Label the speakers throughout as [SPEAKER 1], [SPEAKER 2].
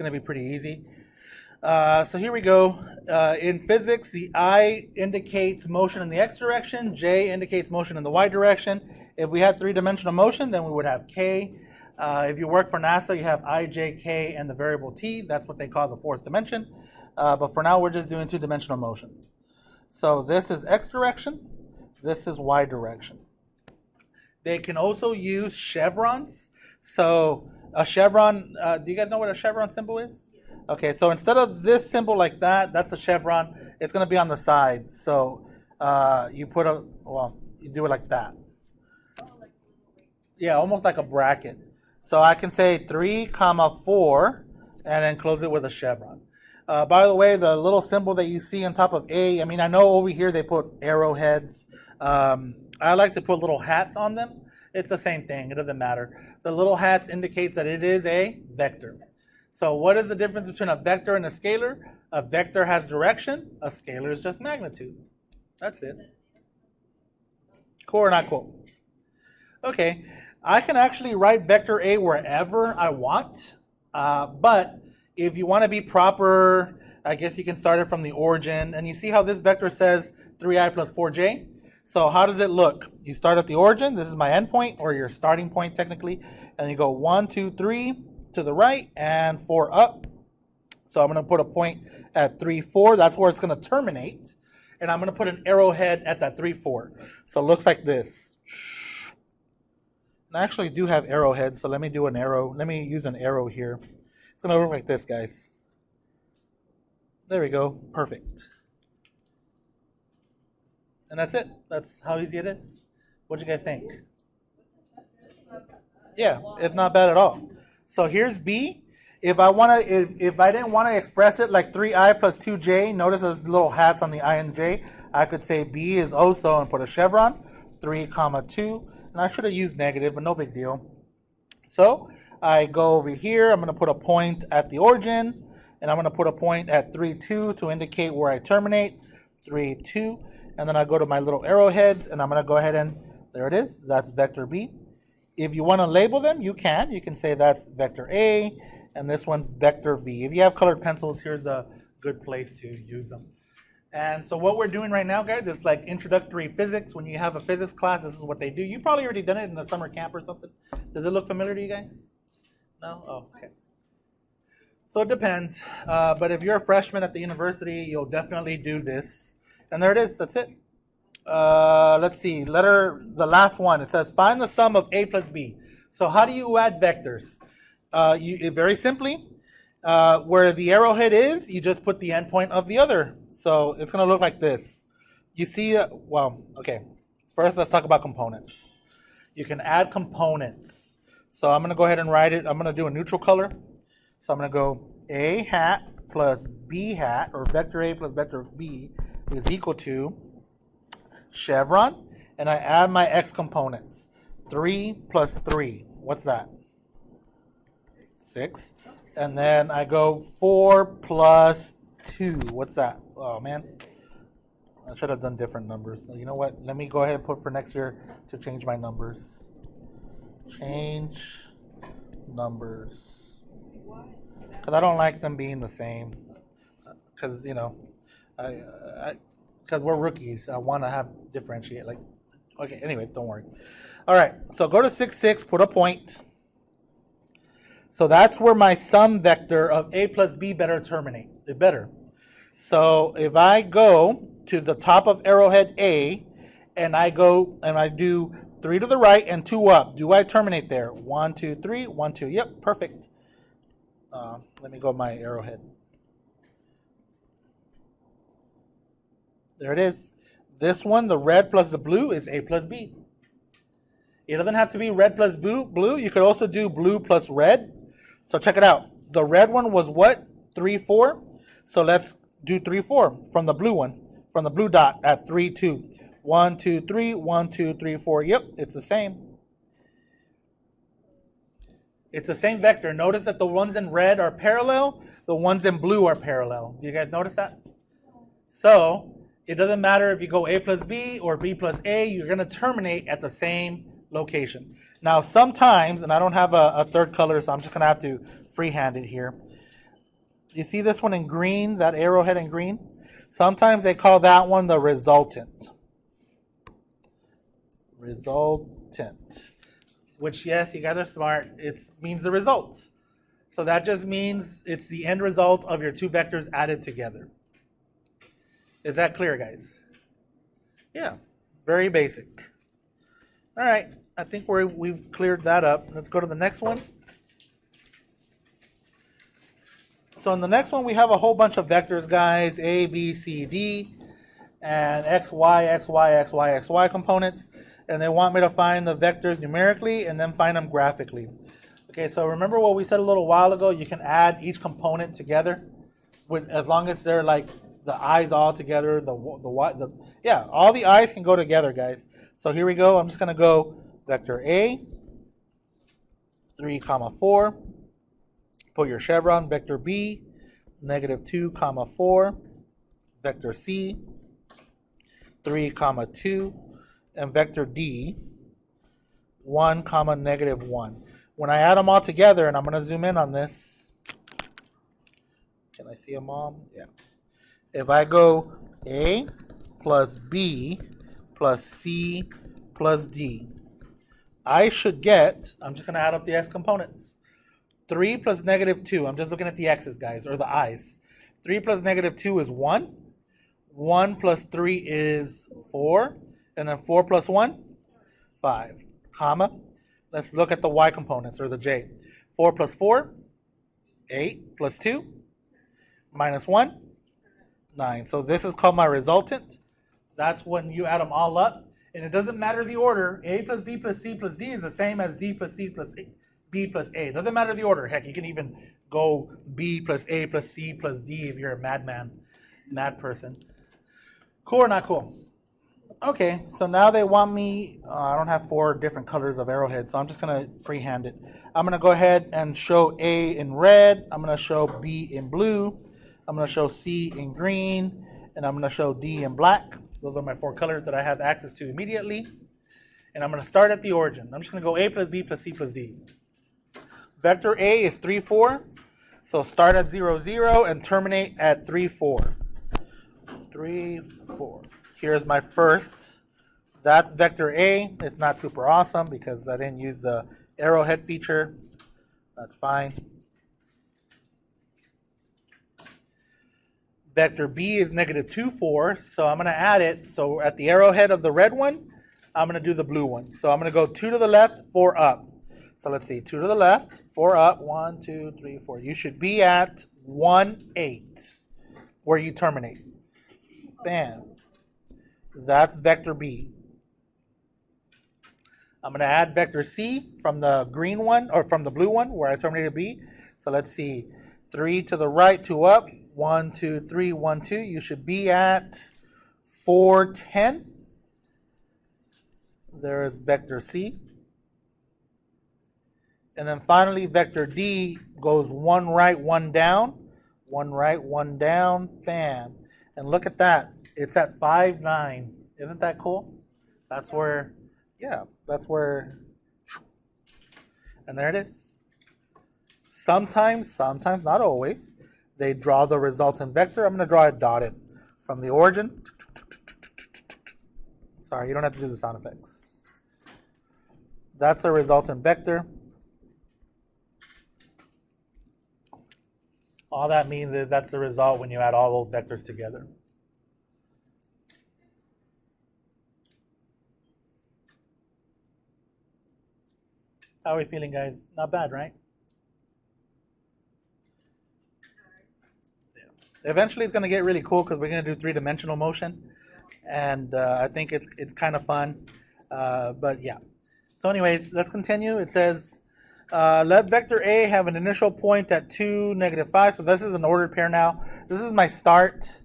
[SPEAKER 1] going to be pretty easy. So here we go. In physics, the I indicates motion in the x direction, J indicates motion in the y direction. If we had three-dimensional motion, then we would have K. If you work for NASA, you have I, J, K, and the variable T. That's what they call the fourth dimension. But for now, we're just doing two-dimensional motion. So this is x direction. This is y direction. They can also use chevrons. So a chevron, do you guys know what a chevron symbol is? Okay, so instead of this symbol like that, that's a chevron. It's going to be on the side. So you put a, well, you do it like that. Yeah, almost like a bracket. So I can say 3, 4, and then close it with a chevron. By the way, the little symbol that you see on top of A, I mean, I know over here they put arrowheads. I like to put little hats on them. It's the same thing. It doesn't matter. The little hats indicates that it is a vector. So what is the difference between a vector and a scalar? A vector has direction. A scalar is just magnitude. That's it. Cool or not cool? Okay. I can actually write vector A wherever I want. But if you want to be proper, I guess you can start it from the origin. And you see how this vector says 3i plus 4j? So how does it look? You start at the origin. This is my endpoint, or your starting point technically. And you go 1, 2, 3 to the right and 4 up. So I'm going to put a point at 3, 4. That's where it's going to terminate. And I'm going to put an arrowhead at that 3, 4. So it looks like this. And I actually do have arrowheads, so let me do an arrow. Let me use an arrow here. It's going to look like this, guys. There we go. Perfect. And that's it. That's how easy it is. What do you guys think? Yeah, it's not bad at all. So here's B. If I didn't want to express it like 3i plus 2j, notice those little hats on the I and j. I could say B is also and put a chevron, 3, 2. And I should have used negative, but no big deal. So I go over here. I'm going to put a point at the origin. And I'm going to put a point at 3, 2 to indicate where I terminate. 3, 2. And then I go to my little arrowheads. And I'm going to go ahead and, there it is. That's vector B. If you want to label them, you can. You can say that's vector A. And this one's vector B. If you have colored pencils, here's a good place to use them. And so what we're doing right now, guys, is like introductory physics. When you have a physics class, this is what they do. You've probably already done it in a summer camp or something. Does it look familiar to you guys? No? Oh, okay. So it depends. But if you're a freshman at the university, you'll definitely do this. And there it is. That's it. Let's see. The last one. It says, find the sum of A plus B. So how do you add vectors? Very simply, where the arrowhead is, you just put the endpoint of the other. So it's going to look like this. You see, well, okay. First, let's talk about components. You can add components. So I'm going to go ahead and write it. I'm going to do a neutral color. So I'm going to go A hat plus B hat, or vector A plus vector B, is equal to chevron. And I add my x components. 3 plus 3. What's that? 6. And then I go 4 plus 2. What's that? Oh, man. I should have done different numbers. You know what? Let me go ahead and put for next year to change my numbers. Change numbers. Because I don't like them being the same. Because, you know, because we're rookies. I want to have differentiate. Like, okay, anyways, don't worry. All right, so go to 6, 6, put a point. So that's where my sum vector of A plus B better terminate. It better. So if I go to the top of arrowhead A, and I go and I do 3 to the right and 2 up, do I terminate there? 1, 2, 3, 1, 2. Yep, perfect. Let me go my arrowhead. There it is. This one, the red plus the blue, is A plus B. It doesn't have to be red plus blue. You could also do blue plus red. So check it out. The red one was what? 3, 4. So let's do 3, 4 from the blue one, from the blue dot at 3, 2. 1, 2, 3, 1, 2, 3, 4. Yep, it's the same. It's the same vector. Notice that the ones in red are parallel. The ones in blue are parallel. Do you guys notice that? So it doesn't matter if you go A plus B or B plus A. You're going to terminate at the same location. Now sometimes, and I don't have a third color, so I'm just going to have to freehand it here. You see this one in green, that arrowhead in green? Sometimes they call that one the resultant. Resultant. Which, yes, you guys are smart. It means the result. So that just means it's the end result of your two vectors added together. Is that clear, guys? Yeah, very basic. All right, I think we've cleared that up. Let's go to the next one. So in the next one, we have a whole bunch of vectors, guys, A, B, C, D, and X, Y, X, Y, X, Y, X, Y components. And they want me to find the vectors numerically and then find them graphically. Okay, so remember what we said a little while ago? You can add each component together, as long as they're like the i's all together, yeah, all the i's can go together, guys. So here we go. I'm just going to go vector A, 3, 4. Put your chevron. Vector B, -2, 4. Vector C, 3, 2. And vector D, 1, -1. When I add them all together, and I'm going to zoom in on this. Can I see them all? Yeah. If I go A plus B plus C plus D, I should get, I'm just going to add up the x components. 3 plus -2, I'm just looking at the x's, guys, or the i's. 3 plus -2 is 1. 1 plus 3 is 4. And then 4 plus 1, 5, comma. Let's look at the y components, or the j. 4 plus 4, 8, plus 2, minus 1, 9. So this is called my resultant. That's when you add them all up. And it doesn't matter the order. A plus B plus C plus D is the same as D plus C plus B plus A. It doesn't matter the order. Heck, you can even go B plus A plus C plus D if you're a mad person. Cool or not cool? Okay, so now they want me, I don't have 4 different colors of arrowheads, so I'm just going to freehand it. I'm going to go ahead and show A in red. I'm going to show B in blue. I'm going to show C in green. And I'm going to show D in black. Those are my 4 colors that I have access to immediately. And I'm going to start at the origin. I'm just going to go A plus B plus C plus D. Vector A is 3, 4. So start at 0, 0 and terminate at 3, 4. 3, 4. Here's my first. That's vector A. It's not super awesome because I didn't use the arrowhead feature. That's fine. Vector B is -2, 4. So I'm going to add it. So at the arrowhead of the red one, I'm going to do the blue one. So I'm going to go 2 to the left, 4 up. So let's see. 2 to the left, 4 up. 1, 2, 3, 4. You should be at 1, 8 where you terminate. Bam. That's vector B. I'm going to add vector C from the green one, or from the blue one where I terminated B. So let's see. 3 to the right, 2 up. 1, 2, 3, 1, 2. You should be at 4, 10. There is vector C. And then finally, vector D goes 1 right, 1 down. 1 right, 1 down. Bam. And look at that. It's at 5, 9. Isn't that cool? That's where, yeah, that's where, and there it is. Sometimes, not always, they draw the resultant vector. I'm going to draw it dotted from the origin. Sorry, you don't have to do the sound effects. That's the resultant vector. All that means is that's the result when you add all those vectors together. How are we feeling, guys? Not bad, right? Yeah. Eventually, it's going to get really cool because we're going to do 3-dimensional motion, and I think it's kind of fun. But yeah. So, anyways, let's continue. It says, let vector A have an initial point at 2, -5. So this is an ordered pair now. This is my start.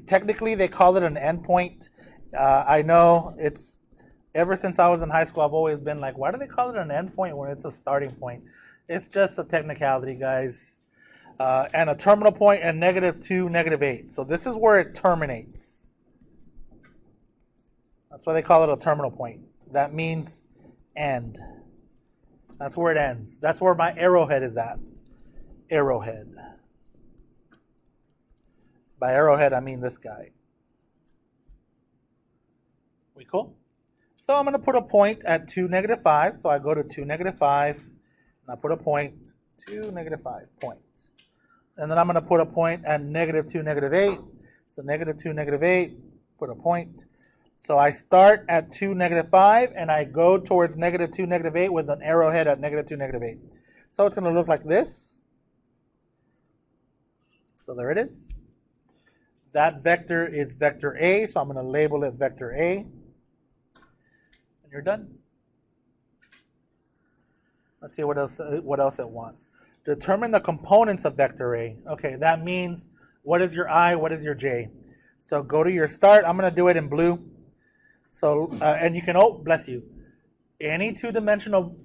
[SPEAKER 1] Technically they call it an endpoint. I know it's. Ever since I was in high school, I've always been like, why do they call it an endpoint when it's a starting point? It's just a technicality, guys. And a terminal point at -2, -8. So this is where it terminates. That's why they call it a terminal point. That means end. That's where it ends. That's where my arrowhead is at. arrowhead. By arrowhead, I mean this guy. We cool? So I'm going to put a point at 2, -5. So I go to 2, -5, and I put a point, 2, -5, point. And then I'm going to put a point at -2, -8. So -2, -8, put a point. So I start at 2, -5, and I go towards -2, -8 with an arrowhead at -2, -8. So it's going to look like this. So there it is. That vector is vector A, so I'm going to label it vector A. And you're done. Let's see what else it wants. Determine the components of vector A. Okay, that means what is your I, what is your J. So go to your start. I'm going to do it in blue. So and you can, oh, bless you. Any two-dimensional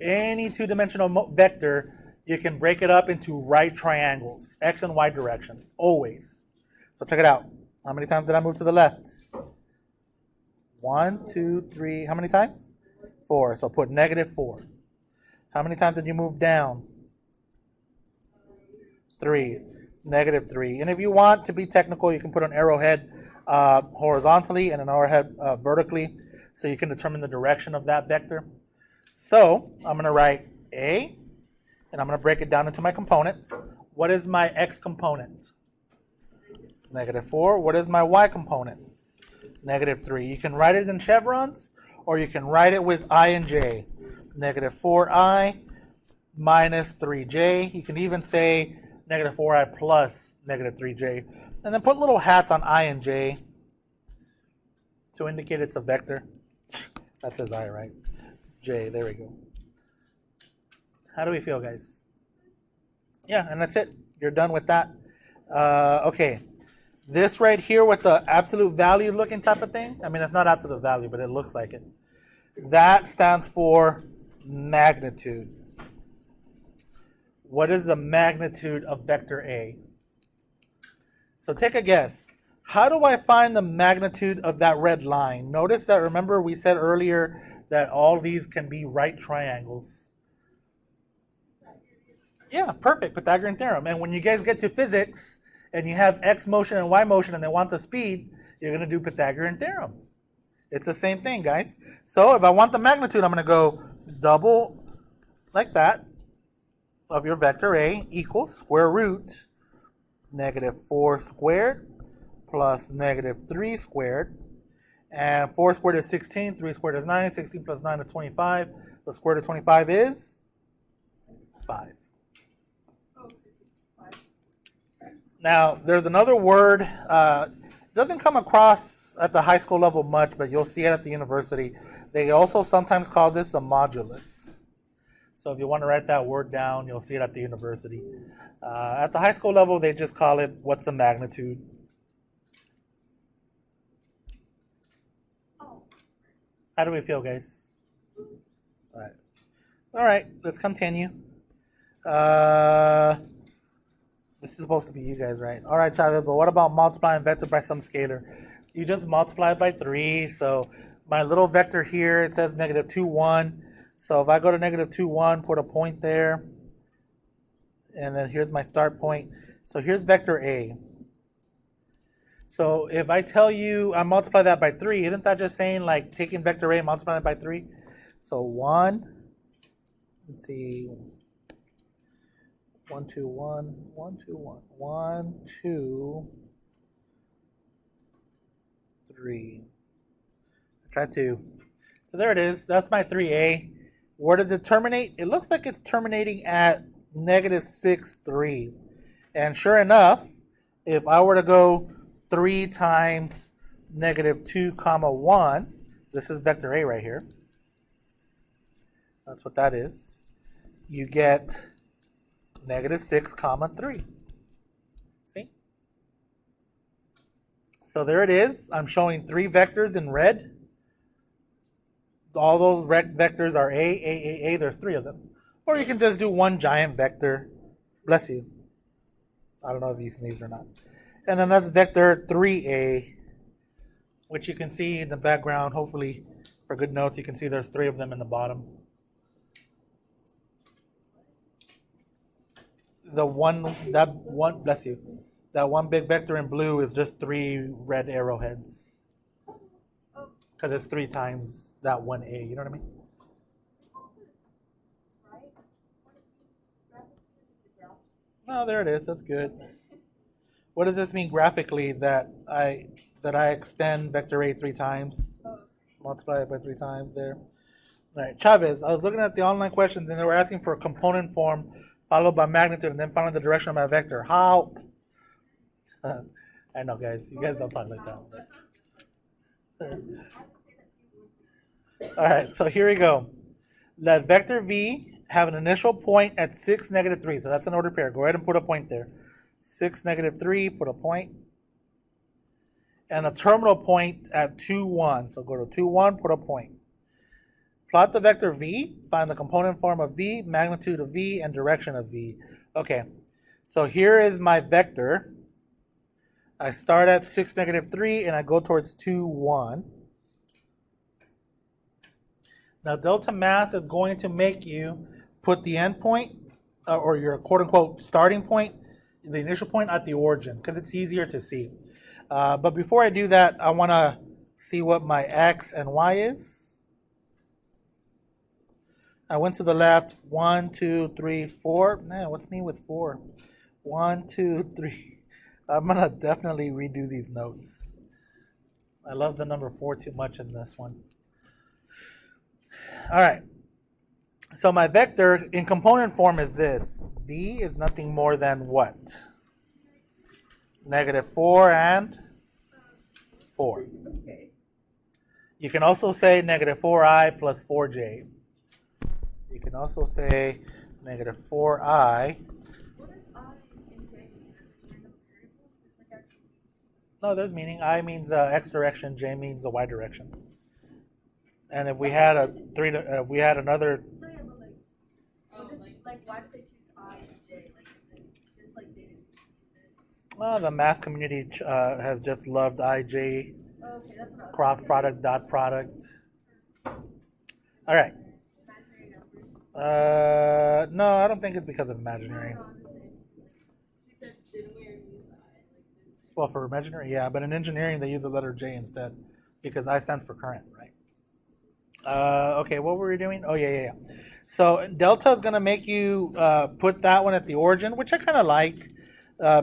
[SPEAKER 1] vector, you can break it up into right triangles, X and Y direction, always. So check it out. How many times did I move to the left? 1, 2, 3. How many times? 4. So put -4. How many times did you move down? 3. -3. And if you want to be technical, you can put an arrowhead horizontally and an arrowhead vertically, so you can determine the direction of that vector. So I'm going to write A, and I'm going to break it down into my components. What is my X component? -4. What is my Y component? -3. You can write it in chevrons, or you can write it with I and J. -4I minus 3J. You can even say -4I plus -3J. And then put little hats on I and J to indicate it's a vector. That says I, right? J, there we go. How do we feel, guys? Yeah, and that's it. You're done with that. Okay. This right here with the absolute value looking type of thing, I mean, it's not absolute value, but it looks like it. That stands for magnitude. What is the magnitude of vector A? So take a guess. How do I find the magnitude of that red line? Notice that, remember we said earlier that all these can be right triangles. Yeah, perfect, Pythagorean Theorem. And when you guys get to physics and you have X motion and Y motion and they want the speed, you're going to do Pythagorean Theorem. It's the same thing, guys. So if I want the magnitude, I'm going to go double like that of your vector A equals square root -4 squared plus -3 squared. And 4 squared is 16, 3 squared is 9, 16 plus 9 is 25. The square root of 25 is 5. Now, there's another word. It doesn't come across at the high school level much, but you'll see it at the university. They also sometimes call this the modulus. So if you want to write that word down, you'll see it at the university. At the high school level, they just call it, what's the magnitude? How do we feel, guys? All right, let's continue. This is supposed to be you guys, right? All right, Chavez, but what about multiplying vector by some scalar? You just multiply it by 3. So my little vector here, it says -2, 1. So if I go to -2, 1, put a point there. And then here's my start point. So here's vector A. So if I tell you I multiply that by 3, isn't that just saying like taking vector A and multiplying it by 3? So 1, let's see, 1, 2, 1, 1, 2, 1, 1, 2, 3. Try 2. So there it is. That's my 3A. Where does it terminate? It looks like it's terminating at -6, 3. And sure enough, if I were to go 3 times -2, 1, this is vector A right here. That's what that is. You get -6, 3. See? So there it is. I'm showing 3 vectors in red. All those vectors are A. There's 3 of them. Or you can just do one giant vector. Bless you. I don't know if you sneezed or not. And then that's vector 3A, which you can see in the background. Hopefully, for good notes, you can see there's 3 of them in the bottom. bless you, that one big vector in blue is just 3 red arrowheads. Because it's 3 times that 1A, you know what I mean? Oh, there it is. That's good. What does this mean graphically that I extend vector A 3 times? Multiply it by 3 times there. All right, Chavez, I was looking at the online questions and they were asking for a component form followed by magnitude and then following the direction of my vector. How? I know, guys. You guys don't talk like that. All right, so here we go. Let vector V have an initial point at 6, -3. So that's an ordered pair. Go ahead and put a point there. 6, -3, put a point. And a terminal point at 2, 1. So go to 2, 1, put a point. Plot the vector V, find the component form of V, magnitude of V, and direction of V. Okay, so here is my vector. I start at 6, -3, and I go towards 2, 1. Now, delta math is going to make you put the endpoint, or your quote-unquote starting point, the initial point at the origin, because it's easier to see. But before I do that, I want to see what my x and y is. I went to the left, 1, 2, 3, 4. Man, what's me with 4? 1, 2, 3. I'm going to definitely redo these notes. I love the number 4 too much in this one. All right. So my vector in component form is this. V is nothing more than what? -4 and 4. You can also say -4i plus 4j. You can also say -4i.
[SPEAKER 2] What is I and j mean? Random variables? It's like actually.
[SPEAKER 1] No, there's meaning. I means x direction, j means the y direction. And if we had if we had another.
[SPEAKER 2] No, yeah, but like why did they choose I and j? Like, is it just like they didn't use it?
[SPEAKER 1] Well, the math community has just loved ij,
[SPEAKER 2] Oh, okay, that's what I was
[SPEAKER 1] cross
[SPEAKER 2] thinking.
[SPEAKER 1] product, dot product. All right.
[SPEAKER 2] Imaginary numbers.
[SPEAKER 1] No, I don't think it's because of imaginary.
[SPEAKER 2] No, I'm just saying. She said, didn't we already use I? Like,
[SPEAKER 1] Well, for imaginary, yeah, but in engineering they use the letter J instead because I stands for current, right? Okay, what were we doing? Oh, yeah. So delta is going to make you put that one at the origin, which I kind of like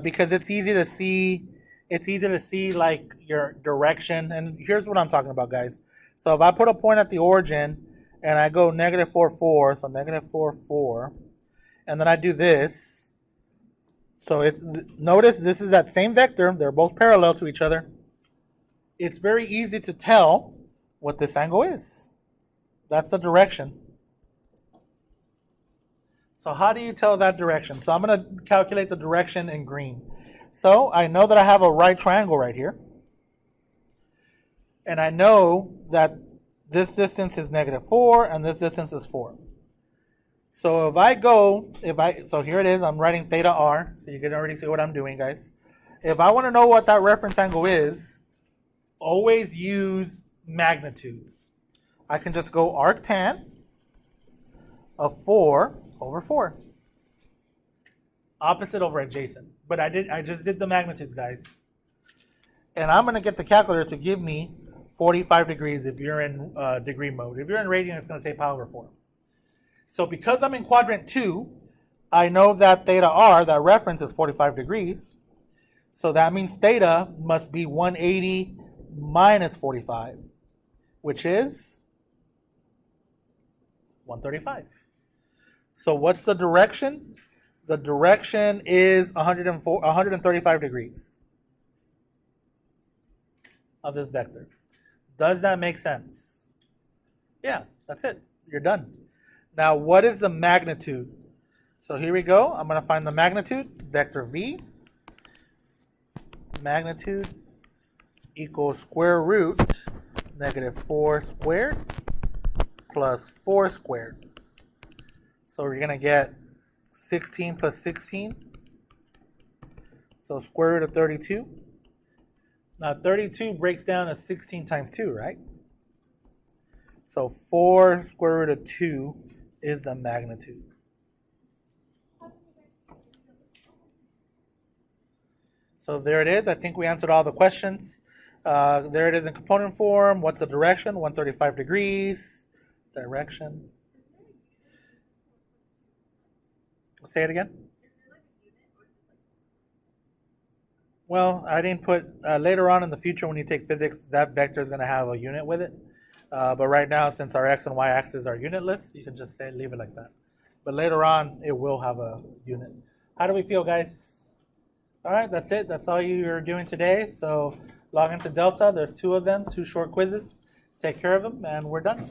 [SPEAKER 1] because it's easy to see. It's easy to see like your direction. And here's what I'm talking about, guys. So if I put a point at the origin and I go -4, 4, so -4, 4, and then I do this. So notice this is that same vector. They're both parallel to each other. It's very easy to tell what this angle is. That's the direction. So how do you tell that direction? So I'm going to calculate the direction in green. So I know that I have a right triangle right here. And I know that this distance is -4 and this distance is 4. So so here it is, I'm writing theta r, so you can already see what I'm doing, guys. If I want to know what that reference angle is, always use magnitudes. I can just go arctan of 4 over 4. Opposite over adjacent. But I just did the magnitudes, guys. And I'm going to get the calculator to give me 45 degrees if you're in degree mode. If you're in radian, it's going to say pi over 4. So because I'm in quadrant 2, I know that theta r, that reference, is 45 degrees. So that means theta must be 180 minus 45, which is 135. So what's the direction? The direction is 135 degrees of this vector. Does that make sense? Yeah, that's it. You're done. Now, what is the magnitude? So here we go. I'm going to find the magnitude. Vector V. Magnitude equals square root -4 squared plus 4 squared. So we're going to get 16 plus 16. So square root of 32. Now 32 breaks down as 16 times 2, right? So 4 square root of 2 is the magnitude. So there it is. I think we answered all the questions. There it is in component form. What's the direction? 135 degrees. Direction. Say it again. Well, I didn't put, later on in the future when you take physics, that vector is going to have a unit with it. But right now, since our x and y axes are unitless, you can just say leave it like that. But later on, it will have a unit. How do we feel, guys? All right, that's it. That's all you're doing today. So log into Delta. There's 2 of them, 2 short quizzes. Take care of them, and we're done.